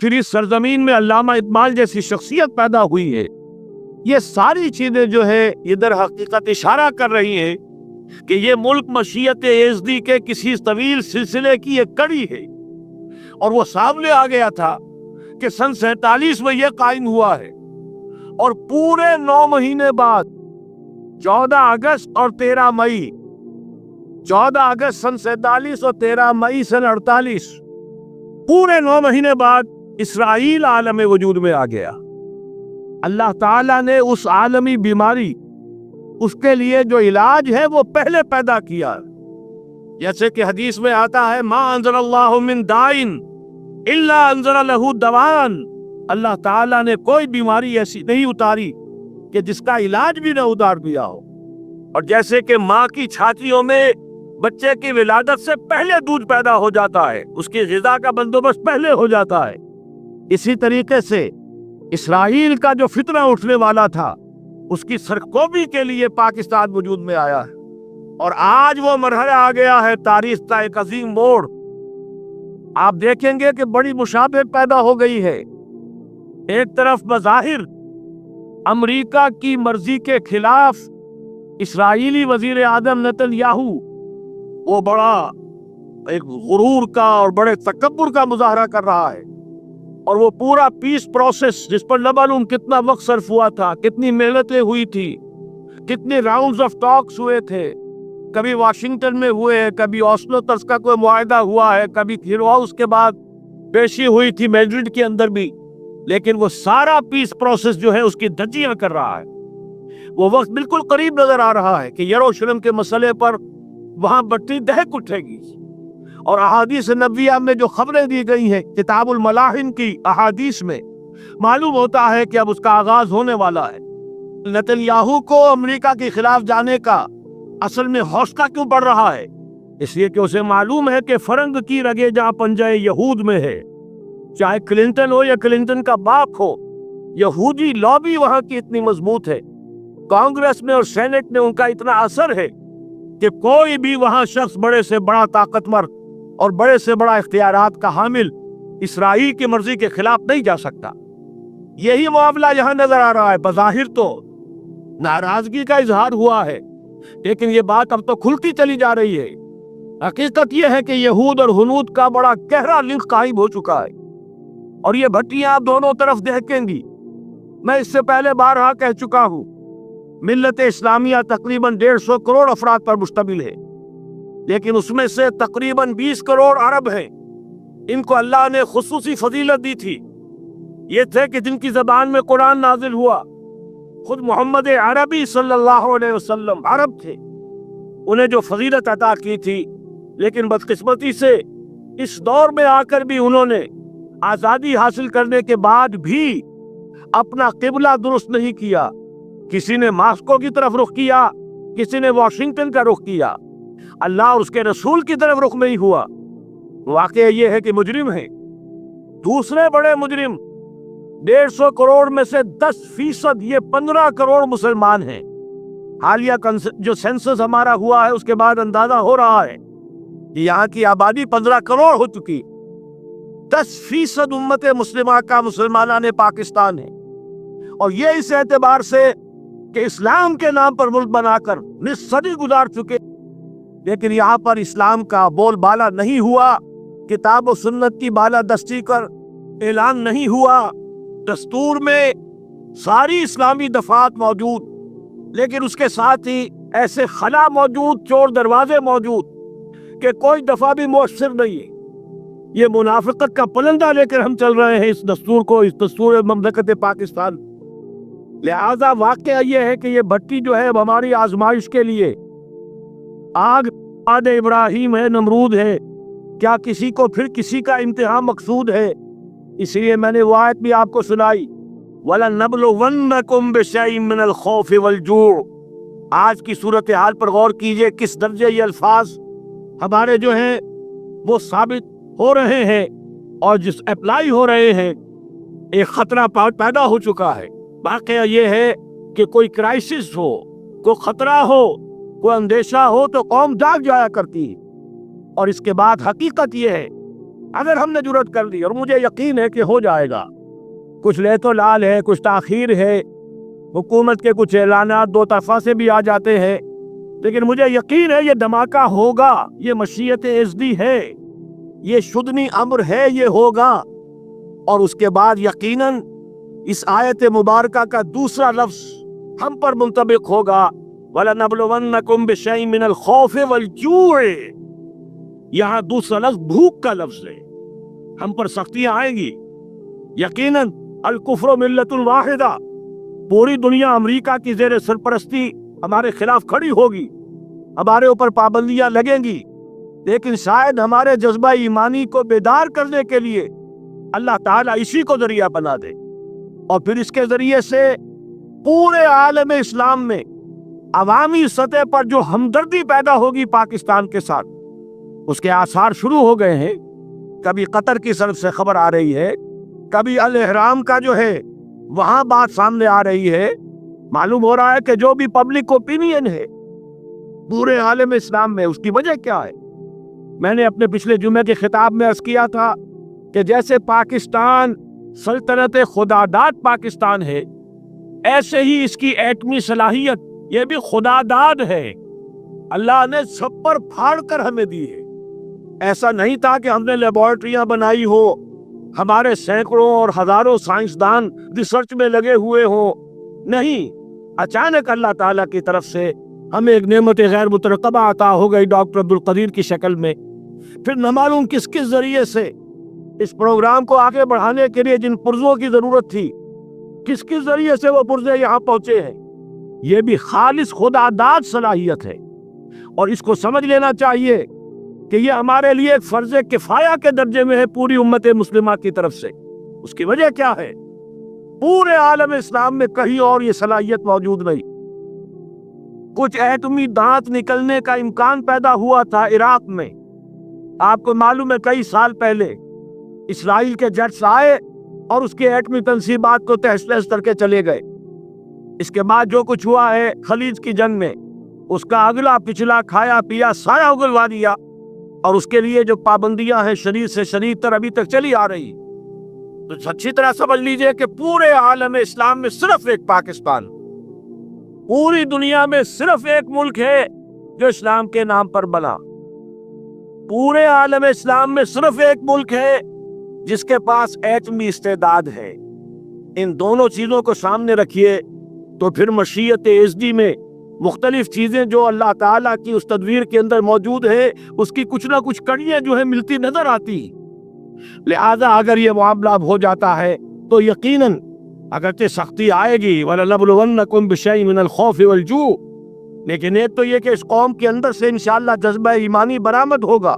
پھر اس سرزمین میں علامہ اقبال جیسی شخصیت پیدا ہوئی ہے. یہ ساری چیزیں جو ہے یہ در حقیقت اشارہ کر رہی ہیں کہ یہ ملک مشیت یزدی کے کسی طویل سلسلے کی ایک کڑی ہے، اور وہ سامنے آ گیا تھا کہ سن 47 میں یہ قائم ہوا ہے، اور پورے 9 مہینے بعد 14 اگست اور 13 مئی 14 اگست سن 47 اور 13 مئی سن 48 پورے 9 مہینے بعد اسرائیل عالم وجود میں آ گیا. اللہ تعالیٰ نے اس عالمی بیماری، اس کے لیے جو علاج ہے وہ پہلے پیدا کیا. جیسے کہ حدیث میں آتا ہے ما انزل اللہ من دائن الا انزل لہ دوان. اللہ تعالیٰ نے کوئی بیماری ایسی نہیں اتاری کہ جس کا علاج بھی نہ اتار دیا ہو. اور جیسے کہ ماں کی چھاتیوں میں بچے کی ولادت سے پہلے دودھ پیدا ہو جاتا ہے، اس کی غذا کا بندوبست پہلے ہو جاتا ہے، اسی طریقے سے اسرائیل کا جو فتنہ اٹھنے والا تھا اس کی سرکوبی کے لیے پاکستان وجود میں آیا ہے. اور آج وہ مرحلہ آ گیا ہے تاریخ کا ایک عظیم موڑ. آپ دیکھیں گے کہ بڑی مشابہت پیدا ہو گئی ہے. ایک طرف بظاہر امریکہ کی مرضی کے خلاف اسرائیلی وزیر اعظم نتن یاہو وہ بڑا ایک غرور کا اور بڑے تکبر کا مظاہرہ کر رہا ہے، اور وہ پورا پیس پروسیس جس پر نہ معلوم کتنا وقت صرف ہوا تھا، کتنی محنتیں ہوئی تھی، کتنے راؤنڈز آف ٹاکس ہوئے تھے، کبھی واشنگٹن میں ہوئے، کبھی اوسلو طرز کا کوئی معاہدہ ہوا ہے، کبھی پھر اس کے بعد پیشی ہوئی تھی میڈرڈ کے اندر بھی، لیکن وہ سارا پیس پروسیس جو ہے اس کی دھجیاں کر رہا ہے. وہ وقت بالکل قریب نظر آ رہا ہے کہ یروشلم کے مسئلے پر وہاں بٹی دہک اٹھے گی. اور احادیث نبویہ میں جو خبریں دی گئی ہیں کتاب الملاحم کی احادیث میں معلوم ہوتا ہے کہ اب اس کا آغاز ہونے والا ہے. نتن یاہو کو امریکہ کے خلاف جانے کا اصل میں حوصلہ کیوں بڑھ رہا ہے؟ اس لیے کہ اسے معلوم ہے کہ فرنگ کی رگیں جہاں پنجہ یہود میں ہے، چاہے کلنٹن ہو یا کلنٹن کا باپ ہو، یہودی لابی وہاں کی اتنی مضبوط ہے، کانگریس میں اور سینٹ میں ان کا اتنا اثر ہے کہ کوئی بھی وہاں شخص بڑے سے بڑا طاقتور اور بڑے سے بڑا اختیارات کا حامل اسرائیل کی مرضی کے خلاف نہیں جا سکتا. یہی معاملہ یہاں نظر آ رہا ہے. بظاہر تو ناراضگی کا اظہار ہوا ہے، لیکن یہ بات اب تو کھلتی چلی جا رہی ہے. حقیقت یہ ہے کہ یہود اور ہنود کا بڑا گہرا لنک قائم ہو چکا ہے، اور یہ بھٹیاں آپ دونوں طرف دیکھیں گی. میں اس سے پہلے بارہا کہہ چکا ہوں، ملت اسلامیہ تقریباً 150 کروڑ افراد پر مشتمل ہے، لیکن اس میں سے تقریباً 20 کروڑ عرب ہیں. ان کو اللہ نے خصوصی فضیلت دی تھی. یہ تھے کہ جن کی زبان میں قرآن نازل ہوا. خود محمد عربی صلی اللہ علیہ وسلم عرب تھے، انہیں جو فضیلت عطا کی تھی. لیکن بدقسمتی سے اس دور میں آ کر بھی انہوں نے آزادی حاصل کرنے کے بعد بھی اپنا قبلہ درست نہیں کیا. کسی نے ماسکو کی طرف رخ کیا، کسی نے واشنگٹن کا رخ کیا، اللہ اور اس کے رسول کی طرف رخ نہیں ہوا. واقعہ یہ ہے کہ مجرم ہیں. دوسرے بڑے مجرم 150 کروڑ میں سے 10% یہ 15 کروڑ مسلمان ہیں. حالیہ جو سینسس ہمارا ہوا ہے اس کے بعد اندازہ ہو رہا ہے کہ یہاں کی آبادی 15 کروڑ ہو چکی. 10% امت مسلمہ کا مسلمانان پاکستان ہے، اور یہ اس اعتبار سے کہ اسلام کے نام پر ملک بنا کر نصف صدی گزار چکے، لیکن یہاں پر اسلام کا بول بالا نہیں ہوا، کتاب و سنت کی بالا دستی کر اعلان نہیں ہوا. دستور میں ساری اسلامی دفعات موجود، لیکن اس کے ساتھ ہی ایسے خلا موجود، چور دروازے موجود کہ کوئی دفعہ بھی مؤثر نہیں ہے. یہ منافقت کا پلندہ لے کر ہم چل رہے ہیں اس دستور کو، اس دستور مملکت پاکستان. لہذا واقعہ یہ ہے کہ یہ بھٹی جو ہے ہماری آزمائش کے لیے آگ آد ابراہیم ہے، نمرود ہے. کیا کسی کو پھر کسی کا امتحان مقصود ہے؟ اس لیے میں نے وہ آیت بھی آپ کو سنائی، وَلَنَبْلُوَنَّكُمْ بِشَيْءٍ مِّنَ الْخَوْفِ وَالْجُوعِ. آج کی صورتحال پر غور کیجئے، کس درجے یہ الفاظ ہمارے جو ہیں وہ ثابت ہو رہے ہیں اور جس اپلائی ہو رہے ہیں. ایک خطرہ پیدا ہو چکا ہے. واقعہ یہ ہے کہ کوئی کرائسس ہو، کوئی خطرہ ہو، کوئی اندیشہ ہو تو قوم جاگ جایا کرتی ہے. اور اس کے بعد حقیقت یہ ہے اگر ہم نے جرأت کر لی، اور مجھے یقین ہے کہ ہو جائے گا، کچھ لیت و لال ہے، کچھ تاخیر ہے، حکومت کے کچھ اعلانات دو طرفہ سے بھی آ جاتے ہیں، لیکن مجھے یقین ہے یہ دھماکہ ہوگا، یہ مشیت اعزدی ہے، یہ شدنی امر ہے، یہ ہوگا۔ اور اس کے بعد یقیناً اس آیت مبارکہ کا دوسرا لفظ ہم پر منطبق ہوگا، وَلَنَبْلُوَنَّكُمْ بِشَيْءٍ مِّنَ الْخَوْفِ وَالْجُوعِ۔ یہاں دوسرا لفظ بھوک کا لفظ ہے، ہم پر سختیاں آئیں گی یقیناً۔ الکفر ملت الواحدہ، پوری دنیا امریکہ کی زیر سرپرستی ہمارے خلاف کھڑی ہوگی، ہمارے اوپر پابندیاں لگیں گی، لیکن شاید ہمارے جذبہ ایمانی کو بیدار کرنے کے لیے اللہ تعالیٰ اسی کو ذریعہ بنا دے، اور پھر اس کے ذریعے سے پورے عالم اسلام میں عوامی سطح پر جو ہمدردی پیدا ہوگی پاکستان کے ساتھ، اس کے آثار شروع ہو گئے ہیں۔ کبھی قطر کی طرف سے خبر آ رہی ہے، کبھی الاحرام کا جو ہے وہاں بات سامنے آ رہی ہے۔ معلوم ہو رہا ہے کہ جو بھی پبلک اوپینین ہے پورے عالم اسلام میں، اس کی وجہ کیا ہے؟ میں نے اپنے پچھلے جمعے کے خطاب میں عرض کیا تھا کہ جیسے پاکستان سلطنت خداداد پاکستان ہے، ایسے ہی اس کی ایٹمی صلاحیت یہ بھی خداداد ہے، اللہ نے سب پر پھاڑ کر ہمیں دی ہے۔ ایسا نہیں تھا کہ ہم نے لیبارٹریاں بنائی ہو، ہمارے سینکڑوں اور ہزاروں سائنسدان ریسرچ میں لگے ہوئے ہوں، نہیں، اچانک اللہ تعالیٰ کی طرف سے ہمیں ایک نعمت غیر مترقبہ عطا ہو گئی ڈاکٹر عبدالقدیر کی شکل میں۔ پھر نہ معلوم کس کس ذریعے سے اس پروگرام کو آگے بڑھانے کے لیے جن پرزوں کی ضرورت تھی، کس کس ذریعے سے وہ پرزے یہاں پہنچے ہیں۔ یہ بھی خالص خداداد صلاحیت ہے، اور اس کو سمجھ لینا چاہیے کہ یہ ہمارے لیے ایک فرض کفایہ کے درجے میں ہے پوری امت مسلمہ کی طرف سے۔ اس کی وجہ کیا ہے؟ پورے عالم اسلام میں کہیں اور یہ صلاحیت موجود نہیں۔ کچھ ایٹمی دانت نکلنے کا امکان پیدا ہوا تھا عراق میں، آپ کو معلوم ہے کئی سال پہلے اسرائیل کے جٹس آئے اور اس کے ایٹمی تنصیبات کو تہس نہس کر کے چلے گئے۔ اس کے بعد جو کچھ ہوا ہے خلیج کی جنگ میں، اس کا اگلا پچھلا کھایا پیا سارا اگلوا دیا، اور اس کے لیے جو پابندیاں ہیں شدید سے شدید تر ابھی تک چلی آ رہی۔ تو اچھی طرح سمجھ لیجئے کہ پورے عالم اسلام میں صرف ایک پاکستان، پوری دنیا میں صرف ایک ملک ہے جو اسلام کے نام پر بنا، پورے عالم اسلام میں صرف ایک ملک ہے جس کے پاس ایٹمی استعداد ہے۔ ان دونوں چیزوں کو سامنے رکھیے تو پھر مشیت اعزدی میں مختلف چیزیں جو اللہ تعالیٰ کی اس تدبیر کے اندر موجود ہے، اس کی کچھ نہ کچھ کڑیاں جو ہے ملتی نظر آتی۔ لہذا اگر یہ معاملہ ہو جاتا ہے تو یقیناً اگرچہ سختی آئے گی، وَلَنَبْلُوَنَّكُمْ بِشَيْءٍ مِّنَ الْخَوْفِ وَالْجُوعِ، لیکن ایک تو یہ کہ اس قوم کے اندر سے انشاءاللہ جذبہ ایمانی برآمد ہوگا،